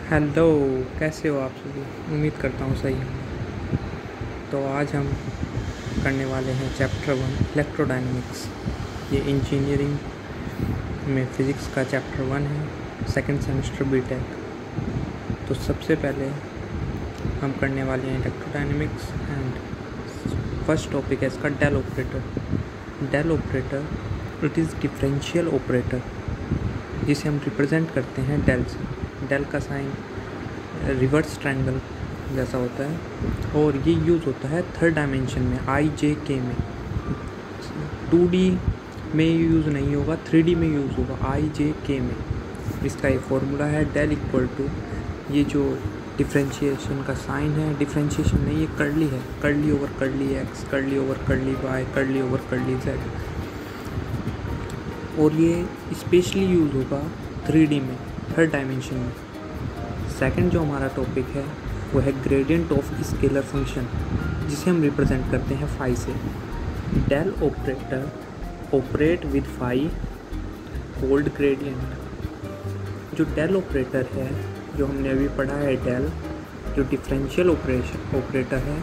Hello, कैसे हो आप सभी। उम्मीद करता हूँ सही होंगे। तो आज हम करने वाले हैं चैप्टर 1 इलेक्ट्रोडायनेमिक्स। ये इंजीनियरिंग में फ़िज़िक्स का चैप्टर 1 है, सेकंड सेमेस्टर बीटेक। तो सबसे पहले हम करने वाले हैं इलेक्ट्रोडायनेमिक्स एंड फर्स्ट टॉपिक है इसका del operator. Del operator it is differential operator जिसे हम रिप्रेजेंट करते हैं डेल से। डेल का साइन रिवर्स ट्रायंगल जैसा होता है और ये यूज़ होता है थर्ड डायमेंशन में IJK में। 2D में यूज़ नहीं होगा, 3D में यूज़ होगा IJK में। इसका एक फॉर्मूला है डेल इक्वल टू ये जो डिफ्रेंशिएशन का साइन है, डिफ्रेंशिएशन नहीं ये कर्ली है, curly over curly x, curly over curly y, curly over curly z. और ये स्पेशली यूज़ होगा 3D में, थर्ड डायमेंशन में। सेकंड जो हमारा टॉपिक है वो है ग्रेडियंट ऑफ स्केलर फंक्शन जिसे हम रिप्रेजेंट करते हैं फाई से। Del operator operate with phi called gradient. जो डेल ऑपरेटर है जो हमने अभी पढ़ा है, डेल जो डिफरेंशियल ऑपरेटर है,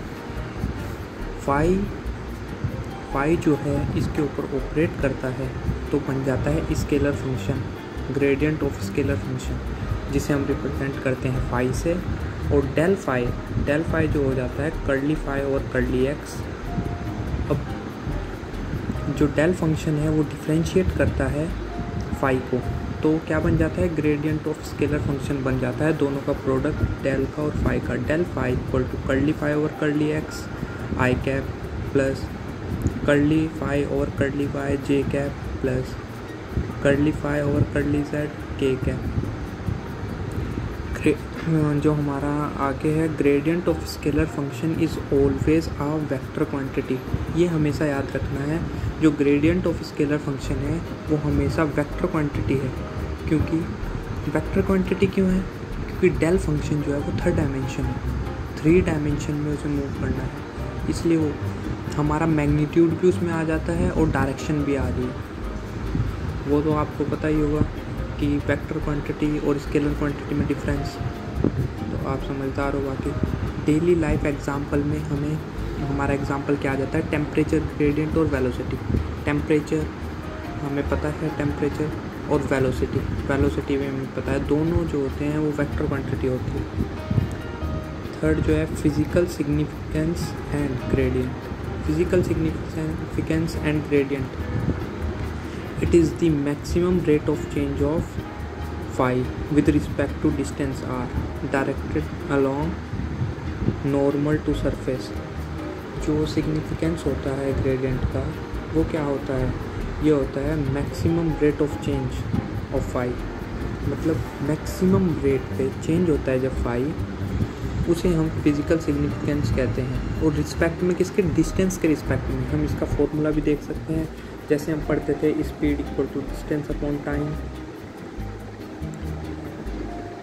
फाई जो है इसके ऊपर ऑपरेट करता है तो बन जाता है scalar function, gradient of scalar function जिसे हम रिप्रेजेंट करते हैं फाई से। और डेल फाई जो हो जाता है कर्ली फाई और कर्ली एक्स। अब जो डेल फंक्शन है वो डिफ्रेंशिएट करता है फाई को, तो क्या बन जाता है, ग्रेडियंट ऑफ स्केलर फंक्शन बन जाता है दोनों का प्रोडक्ट, डेल का और फाई का। Del phi equal to curly phi over curly x i cap plus curly phi over curly y j cap plus curly phi over curly z k cap. जो हमारा आगे है, gradient of scalar function is always a vector quantity. ये हमेशा याद रखना है, जो ग्रेडियंट ऑफ स्केलर फंक्शन है वो हमेशा वेक्टर क्वांटिटी है। क्योंकि वेक्टर क्वांटिटी क्यों है? क्योंकि डेल फंक्शन जो है वो थर्ड डायमेंशन है, 3 डायमेंशन में उसे मूव करना है, इसलिए वो हमारा मैग्नीट्यूड भी उसमें आ जाता है और डायरेक्शन भी आ रही है। वो तो आपको पता ही होगा कि वेक्टर क्वांटिटी और स्केलर क्वांटिटी में डिफरेंस, तो आप समझदार हो। बाकी डेली लाइफ एग्जांपल में हमारा एग्जांपल क्या आ जाता है, टेम्परेचर ग्रेडियंट और वेलोसिटी। टेम्परेचर हमें पता है, टेम्परेचर और वेलोसिटी में हमें पता है, दोनों जो होते हैं वो वेक्टर क्वांटिटी होती है। थर्ड जो है physical significance and gradient. Physical significance and gradient, it is the maximum rate of change of phi with respect to distance r directed along normal to surface। जो significance होता है gradient का वो क्या होता है, ये होता है maximum rate of change of phi। मतलब maximum rate पे change होता है जब phi, उसे हम फिजिकल सिग्निफिकेंस कहते हैं। और रिस्पेक्ट में किसके, डिस्टेंस के रिस्पेक्ट में। हम इसका फॉर्मूला भी देख सकते हैं, जैसे हम पढ़ते थे speed equal to distance upon time.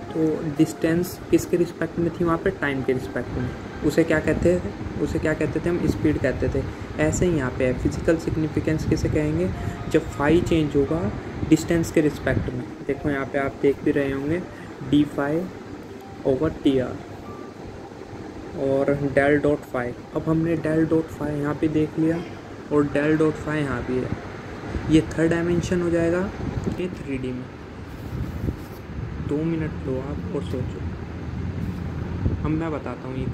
तो डिस्टेंस किसके रिस्पेक्ट में थी वहाँ पे, टाइम के रिस्पेक्ट में। उसे क्या कहते थे हम, स्पीड कहते थे। ऐसे ही यहाँ पे है, फिजिकल सिग्निफिकेंस किसे कहेंगे, जब फाई चेंज होगा डिस्टेंस के रिस्पेक्ट में। देखो यहाँ पे आप देख भी रहे होंगे d ओवर TR और डेल डॉट फाई। अब हमने डेल डॉट फाई यहाँ पे देख लिया और डेल डॉट फाई यहाँ भी है, ये थर्ड डायमेंशन हो जाएगा, ये 3D में। 2 मिनट लो आप और सोचो। अब मैं बताता हूँ ये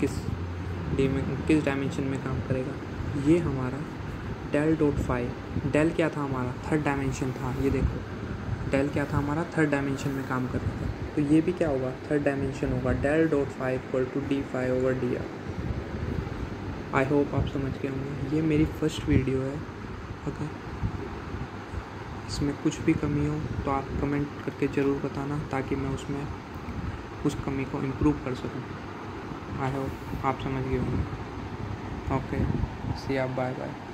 किस डायमेंशन में काम करेगा। ये हमारा डेल डॉट फाई, डेल क्या था हमारा, थर्ड डायमेंशन था। ये देखो डेल क्या था हमारा, थर्ड डायमेंशन में काम कर रहा था, तो ये भी क्या होगा, थर्ड डायमेंशन होगा। Del dot phi equal to d phi over dr। I hope आप समझ गए होंगे। ये मेरी फर्स्ट वीडियो है, अगर इसमें कुछ भी कमी हो तो आप कमेंट करके ज़रूर बताना, ताकि मैं उसमें उस कमी को इम्प्रूव कर सकूं। आई होप आप समझ गए होंगे। ओके, सी आप, बाय बाय।